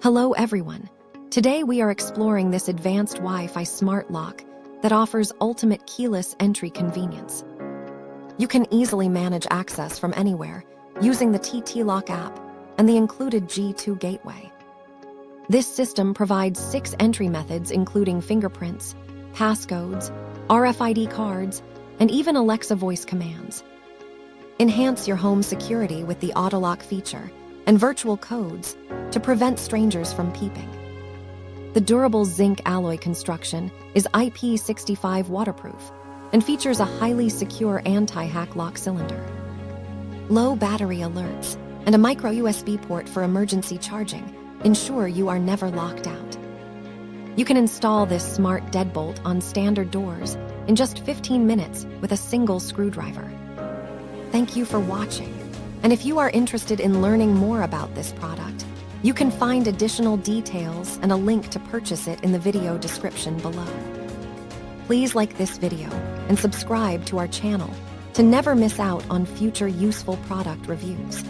Hello everyone. Today we are exploring this advanced Wi-Fi Smart Lock that offers ultimate keyless entry convenience. You can easily manage access from anywhere using the TTLock app and the included G2 gateway. This system provides 6 entry methods including fingerprints, passcodes, RFID cards, and even Alexa voice commands. Enhance your home security with the auto lock feature and virtual codes to prevent strangers from peeping. The durable zinc alloy construction is IP65 waterproof and features a highly secure anti-hack lock cylinder. Low battery alerts and a micro USB port for emergency charging ensure you are never locked out. You can install this smart deadbolt on standard doors in just 15 minutes with a single screwdriver. Thank you for watching. And if you are interested in learning more about this product, you can find additional details and a link to purchase it in the video description below. Please like this video and subscribe to our channel to never miss out on future useful product reviews.